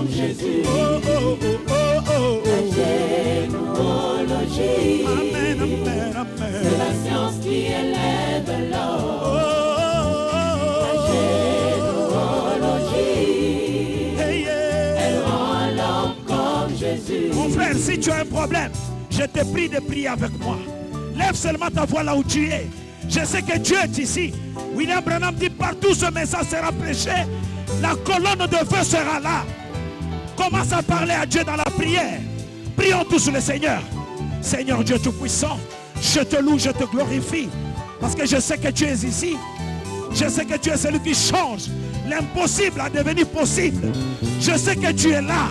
comme Jésus. Oh, oh, oh, oh, oh, oh. Généalogie. Amen, amen, amen. C'est la science qui élève l'homme. Oh, oh, Généalogie. hey, yeah. Elle rend l'homme comme Jésus. Mon frère, si tu as un problème, je te prie de prier avec moi. Lève seulement ta voix là où tu es. Je sais que Dieu est ici. William Branham dit partout ce message sera prêché, la colonne de feu sera là. Commence à parler à Dieu dans la prière. Prions tous le Seigneur. Seigneur Dieu Tout-Puissant, je te loue, je te glorifie. Parce que je sais que tu es ici. Je sais que tu es celui qui change l'impossible à devenir possible. Je sais que tu es là.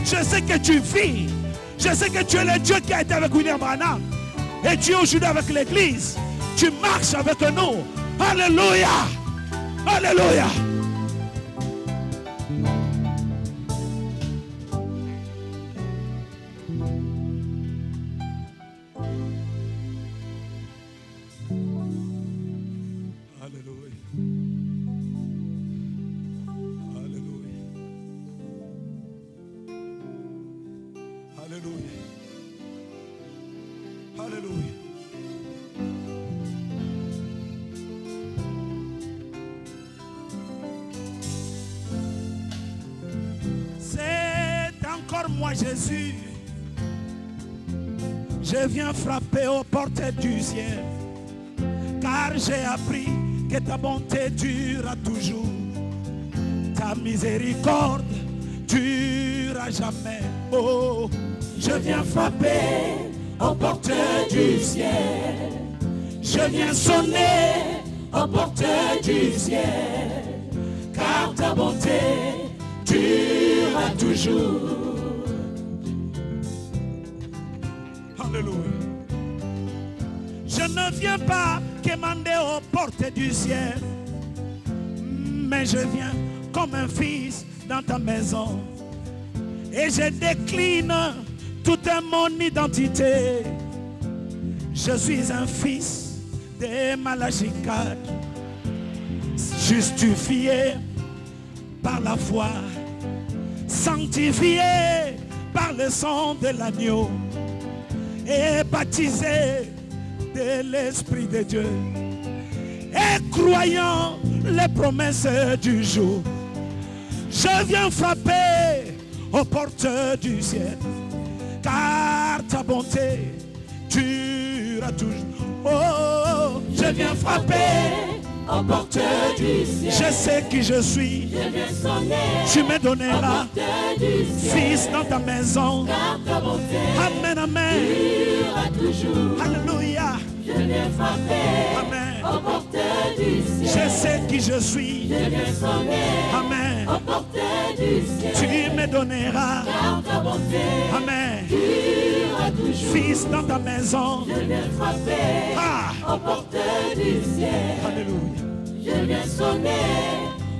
Je sais que tu vis. Je sais que tu es le Dieu qui a été avec William Branham. Et tu es aujourd'hui avec l'église. Tu marches avec nous. Alléluia. Alléluia. Moi Jésus, je viens frapper aux portes du ciel, car j'ai appris que ta bonté dure à toujours, ta miséricorde dure à jamais. Oh, je viens frapper aux portes du ciel, je viens sonner aux portes du ciel, car ta bonté dure à toujours. Alléluia. Je ne viens pas quémander aux portes du ciel, mais je viens comme un fils dans ta maison. Et je décline toute mon identité. Je suis un fils de Malachie 4, justifié par la foi, sanctifié par le sang de l'agneau et baptisé de l'Esprit de Dieu et croyant les promesses du jour. Je viens frapper aux portes du ciel, car ta bonté dure à toujours. Oh, je viens frapper aux portes du ciel. Je sais qui je suis. Je viens sonner. Tu me donneras fils dans ta maison. Car ta bonté amen, amen. dure à toujours. Alléluia. Je viens frapper amen. aux portes du ciel. Je sais qui je suis. Je viens sonner. Amen. Aux portes du ciel. Tu me donneras. Car ta bonté amen. dure à toujours. Fils dans ta maison. Je viens frapper aux portes du ciel. Alléluia. Je viens sonner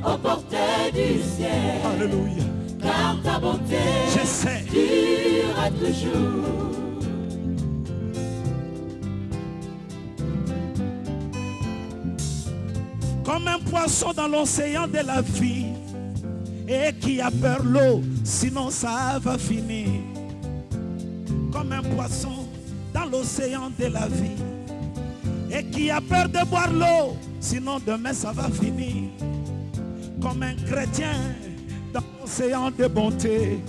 aux portes du ciel. Alléluia. Car ta bonté je sais dure à toujours. Comme un poisson dans l'océan de la vie et qui a peur l'eau, sinon ça va finir. Comme un poisson dans l'océan de la vie et qui a peur de boire l'eau, sinon demain ça va finir. Comme un chrétien dans l'océan de bonté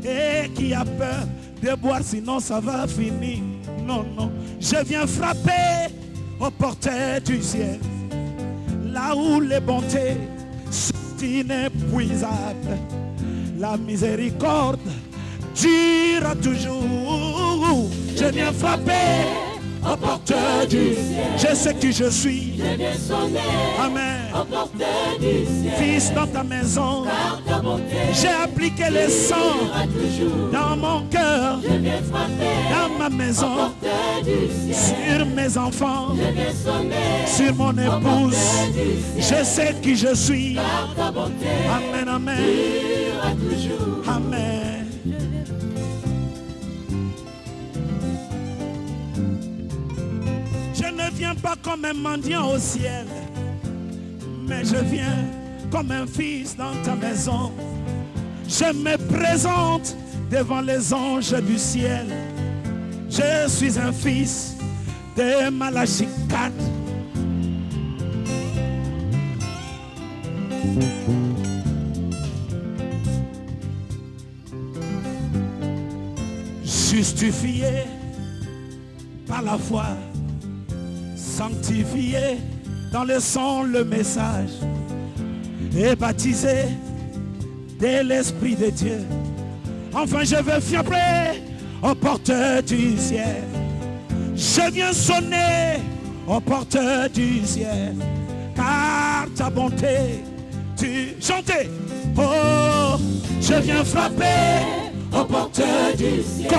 et qui a peur de boire, sinon ça va finir. Non, non, je viens frapper aux portes du ciel, là où les bontés sont inépuisables, la miséricorde dure toujours. Je viens frapper aux portes du ciel. Je sais qui je suis. Je viens sonner amen. aux portes du ciel. Fils dans ta maison. Car ta bonté j'ai appliqué le sang dans mon cœur, je viens frapper dans ma maison, aux portes du ciel. sur mes enfants, Je viens sonner sur mon épouse. du ciel. Je sais qui je suis. Car ta bonté Amen, amen. dure à toujours. Amen. Je ne viens pas comme un mendiant au ciel, mais je viens comme un fils dans ta maison. Je me présente devant les anges du ciel. Je suis un fils de Malachie 4. Justifié par la foi, sanctifié dans le sang, le message, et baptisé de l'Esprit de Dieu. Enfin je veux frapper aux portes du ciel. Je viens sonner aux portes du ciel, car ta bonté, tu chantais. Oh, je viens frapper aux portes du ciel.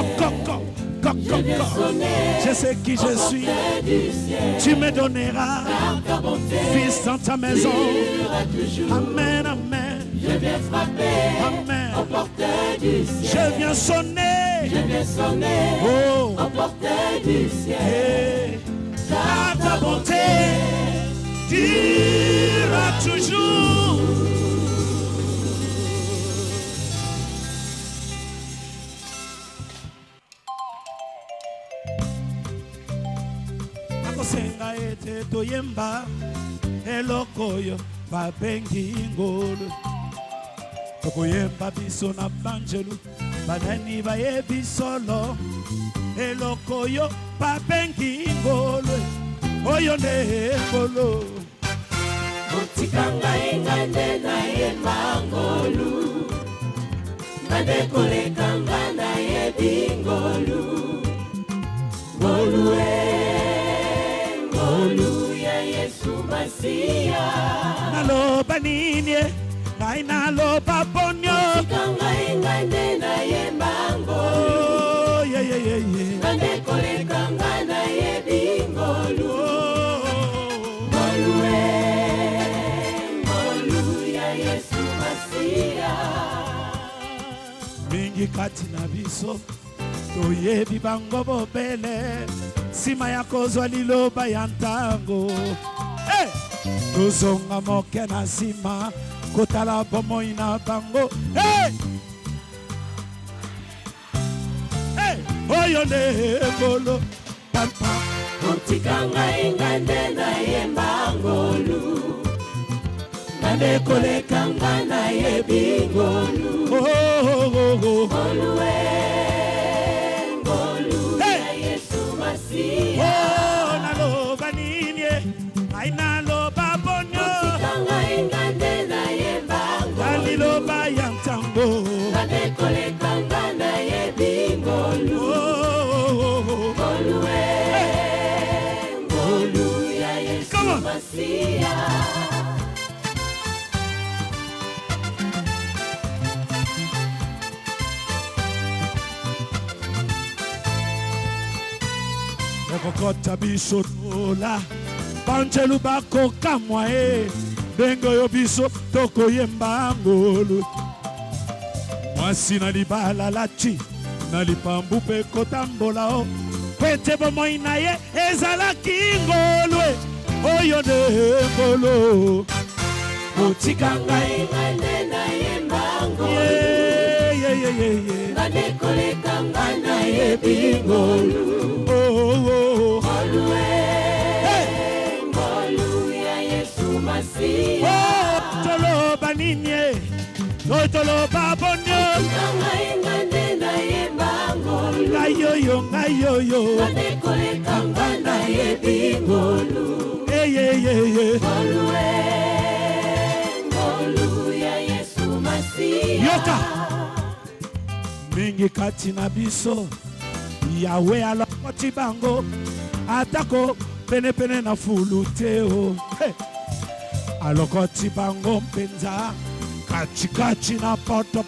Je sais qui je suis. Tu me donneras fils dans ta maison. Amen, amen. Je viens frapper Amen. aux portes du ciel. Je viens sonner. Je viens sonner Oh. aux portes du ciel. Hey. Car ta bonté durera toujours. Senga ete toyemba elokoyo babengi ngolo tokoyemba biso na banjelu banani bayebi solo elokoyo babengi ngolo oyo nde ngolo Motikanga engande na yemba ngolu Madekolekanga na yebi ngolu Ngolu naloba nini ngai naloba bonyo Motikanga engande na yemba ngolu oh yeah yeah yeah yeah Madekolekanga na yebi ngolu mingi kati na biso toyebi bango bobele sima ya kozwa liloba ya ntango hey! Tozonga moke na sima kotala bomoi na bango hey! Hey! Oyo nde ngolo pampa Motikanga engande na yemba ngolu Madekolekanga na yebi ngolu Ngolu ya Yesu Masiya oh naloba nini ai naloba bonyo Motikanga engande na yemba ngolu liloba ya ntango Madekolekanga na yebi ngolu Ngolu ya Yesu Masiya kokota biso tola banjelu bakoka mwae ndenge oyo biso tokoyemba ngolu mwasi na libala lati na lipambu mpe kotambola o pete bomoi na ye ezalaki ngolu oyo nde ngolu Motikanga engande na yemba ngolu Madekolekanga na yebi ngolu Ngolu ya Yesu Masiya toloba nini toloba bonyo Motikanga engande na yemba ngolu ngayoyo Madekolekanga na yebi ngolu Ngolu ya Yesu Masiya yoka mingi kati na biso Yawe alokoti bango atako pene na fulu teo hey. Alokoti bango mpenza kachikachi na poto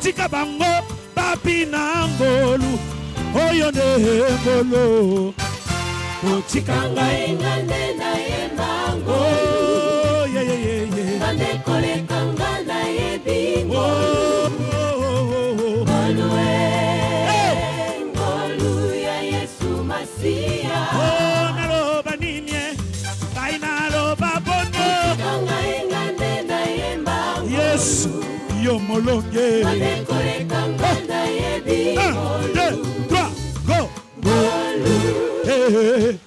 tika bango babi na ngolu oyo nde ngolu Motikanga engande na yemba ngolu oh yeah Madekolekanga na yebi ngolu Ngolu ya Yesu Masiya oh naloba nini kai naloba bonyo Motikanga engande na yemba ngolu Yesu yo molonge. 1, 2, 3, go. Hey,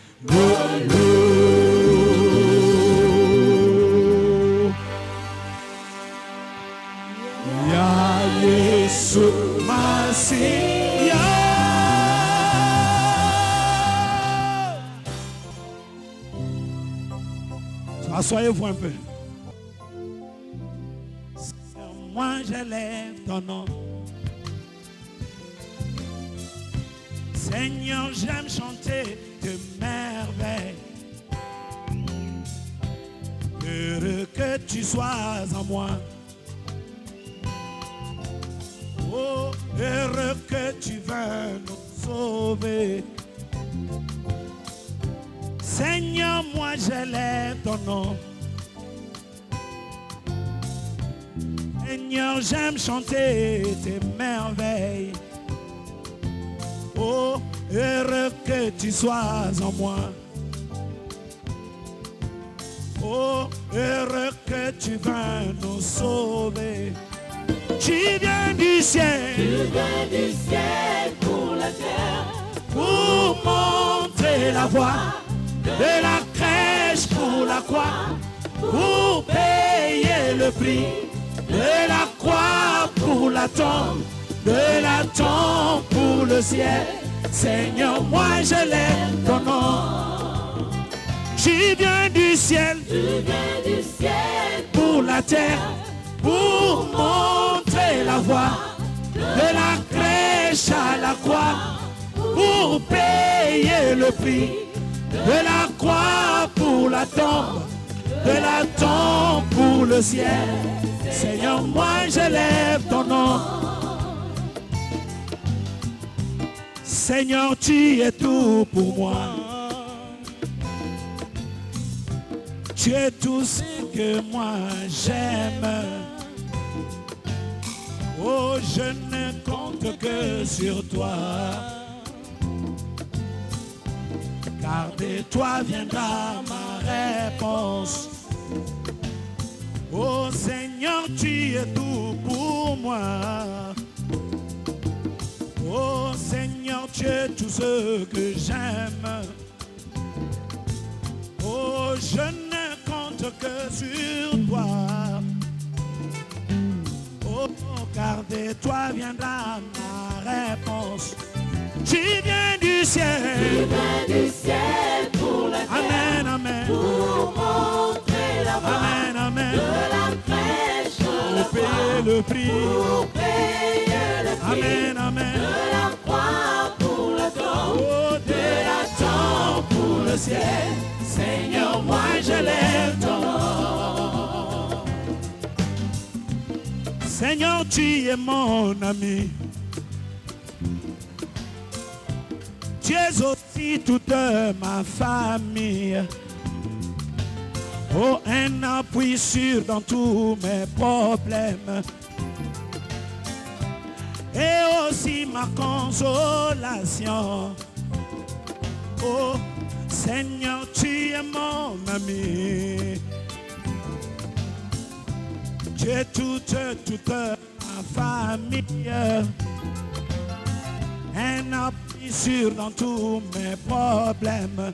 Ya Yesu Masia. Asseyez-vous un peu. Moi j'élève ton nom. Seigneur, j'aime chanter tes merveilles. Heureux que tu sois en moi. Oh, heureux que tu vas nous sauver. Seigneur, moi j'élève ton nom. Seigneur, j'aime chanter tes merveilles. Oh, heureux que tu sois en moi. Oh, heureux que tu vas nous sauver. Tu viens du ciel. Tu viens du ciel pour la terre. Pour montrer la voie de la crèche pour la croix. Pour payer le prix de la croix pour la tombe. De la tombe pour le ciel. Seigneur, moi je lève ton nom. Tu viens du ciel. Tu viens du ciel Pour la terre. Pour montrer la voie de la crèche à la croix. Pour payer le prix de la croix pour la tombe. De la tombe pour le ciel. Seigneur, moi je lève ton nom. Seigneur, tu es tout pour moi. Tu es tout ce que moi j'aime. Oh, je ne compte que sur toi. Car de toi viendra ma réponse. Oh Seigneur, tu es tout pour moi. Oh Seigneur, tu es tout ce que j'aime. Oh, je ne compte que sur toi. Oh, car de toi viendra ma réponse. Tu viens du ciel. Tu viens du ciel pour la terre. Amen, amen. Pour montrer la voie Amen, amen. de la crèche à la Pour payer croix. le prix. Pour payer le prix Amen, amen. de la croix pour la tombe. Oh, de la tombe pour le ciel. Seigneur, moi je lève ton nom. Seigneur, tu es mon ami. Tu es aussi toute ma famille. Oh, un appui sûr dans tous mes problèmes. Et aussi ma consolation. Oh, Seigneur, tu es mon ami. Tu es toute ma famille. Un appui sûr dans tous mes problèmes.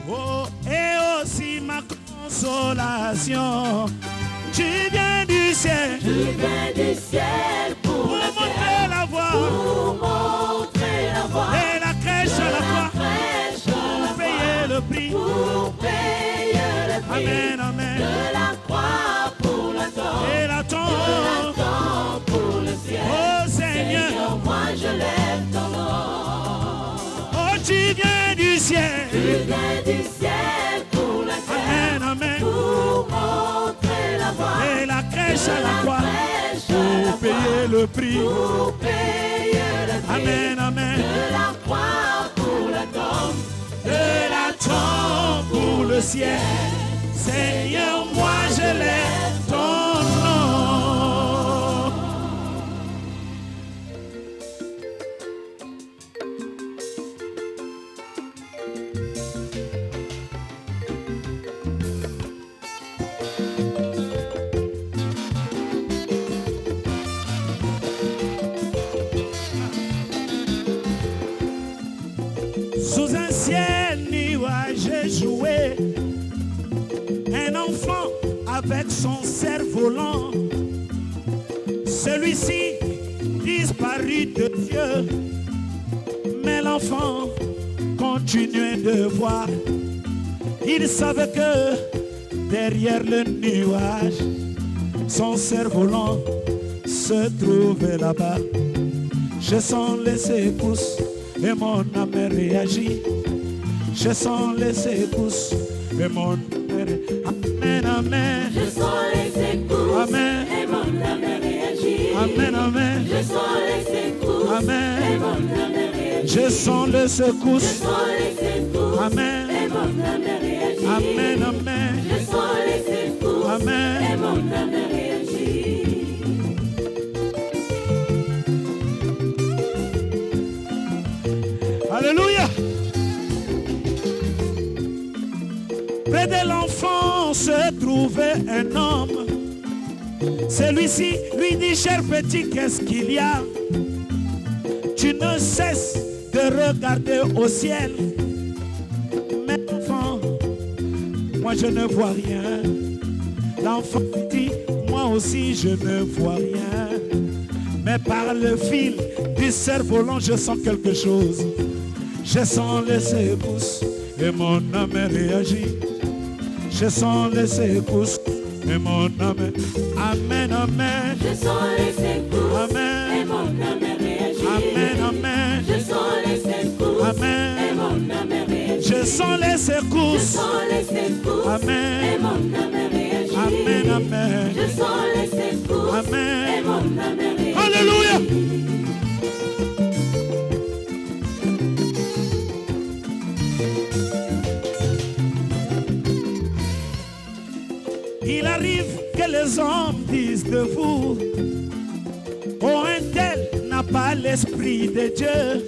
Oh, et aussi ma consolation. Tu viens du ciel. Tu viens du ciel pour Pour la montrer terre. la voie. Pour montrer la voie Et la crèche à la de croix. la crèche à la Pour payer le prix. pour payer le prix Amen, amen. de la croix pour la tombe. Et la De la tombe. tombe pour le ciel. Oh Seigneur. Seigneur, moi je lève ton nom. Oh, tu viens du ciel. Tu viens du ciel pour la terre. Amen, amen. Pour montrer la voie Et la crèche à la croix. crèche à la Pour payer le prix. pour payer le prix Amen, amen. de la croix pour la tombe. De la tombe pour le ciel. Seigneur, moi je lève ton nom. Sous un ciel nuageux jouait un enfant avec son cerf-volant. Celui-ci disparut de Dieu, mais l'enfant continuait de voir. Il savait que derrière le nuage, son cerf-volant se trouvait là-bas. Je sens les secousses et mon âme réagit. Je sens les secousses et mon âme réagit. Amen, amen. Je sens les secousses. Amen. Et mon âme réagit. Amen, amen. Je sens les secousses. Amen. Et mon âme réagit. Je sens les Je secousses. sens les secousses. Amen. Et mon âme réagit. Amen, amen. Je sens les secousses. Amen. Et mon âme réagit. Alléluia. Près de l'enfant se trouvait un homme. Celui-ci lui dit, cher petit, qu'est-ce qu'il y a? Tu ne cesses de regarder au ciel. Mais enfant, moi je ne vois rien. L'enfant dit, moi aussi je ne vois rien. Mais par le fil du cerf-volant, je sens quelque chose. Je sens les secousses et mon âme réagit. Je sens les secousses et mon âme. Amen, amen. Je sens les secousses. Amen. Et mon âme réagit. Amen, amen. Je sens les secousses. Amen. Et mon âme réagit. Je sens les Je secousses. sens les secousses. Amen. Et mon âme réagit. Amen, amen. Je sens les secousses. Amen. Et mon âme réagit. Alléluia. Il arrive que les hommes disent de vous, oh, un tel n'a pas l'esprit de Dieu.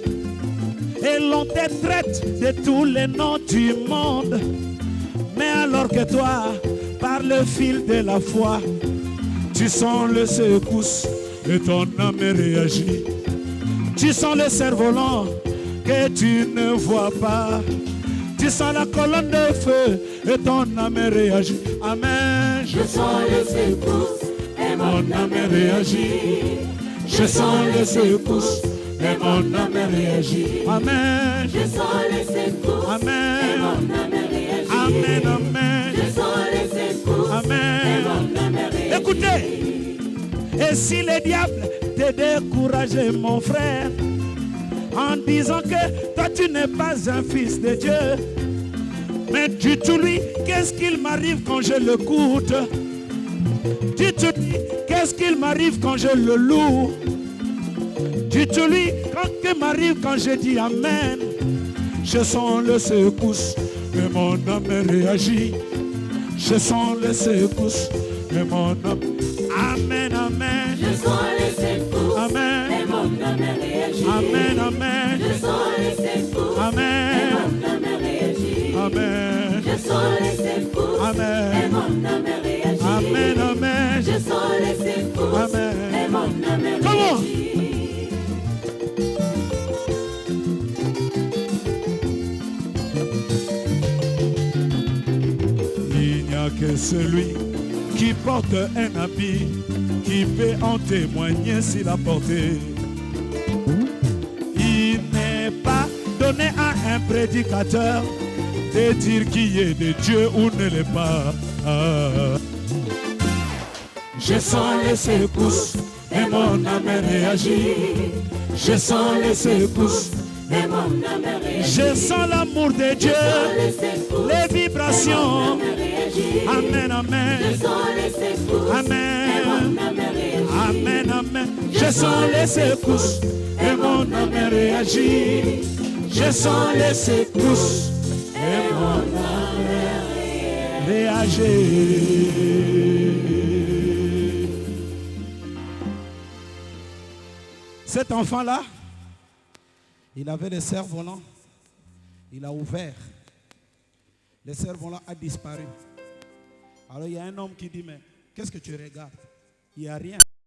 Et l'on te traite de tous les noms du monde. Mais alors que toi, par le fil de la foi, tu sens le secousse et ton âme réagit. Tu sens le cerf-volant que tu ne vois pas. Tu sens la colonne de feu et ton âme réagit. Amen. Je sens les secousses. Et mon âme réagit. Je sens les secousses et mon âme réagit. Amen. Je sens les secousses. Et Amen. mon âme réagit. Amen, amen. Je sens les secousses. Et Amen. mon âme réagit. Écoutez, et si le diable te décourage, mon frère, en disant que toi tu n'es pas un fils de Dieu, mais dis-lui, qu'est-ce qu'il m'arrive quand je l'écoute? Dis-lui, qu'est-ce qu'il m'arrive quand je le loue? Dis-lui, qu'est-ce qui m'arrive quand je dis Amen? Je sens le secousse et mon âme réagit. Je sens le secousse et mon âme. Amen, amen. Je sens les secousses. Amen. Et mon âme réagit. Amen, amen. Je sens les secousses. Et Amen. mon âme réagit. Amen. Je sens les secousses. Et Amen. mon âme réagit. Amen, amen. Je sens les secousses. Amen. Et mon âme Comment? réagit. Il n'y a que celui qui porte un habit qui peut en témoigner s'il a porté. Il n'est pas donné à un prédicateur de dire qui est de Dieu ou ne l'est pas. Je sens les secousses et mon âme réagit. Je sens les secousses. Et mon âme réagit. Je sens l'amour de Dieu, Les secousses. les vibrations. Mon âme réagit. Amen, Je amen. sens les secousses. Et Amen. mon âme réagit. Amen, amen. Je sens les secousses et mon âme réagit. Je sens les secousses et mon âme réagit. Cet enfant-là, il avait le cerf-volant. Il a ouvert. Le cerf-volant a disparu. Alors il y a un homme qui dit, mais qu'est-ce que tu regardes? Il n'y a rien.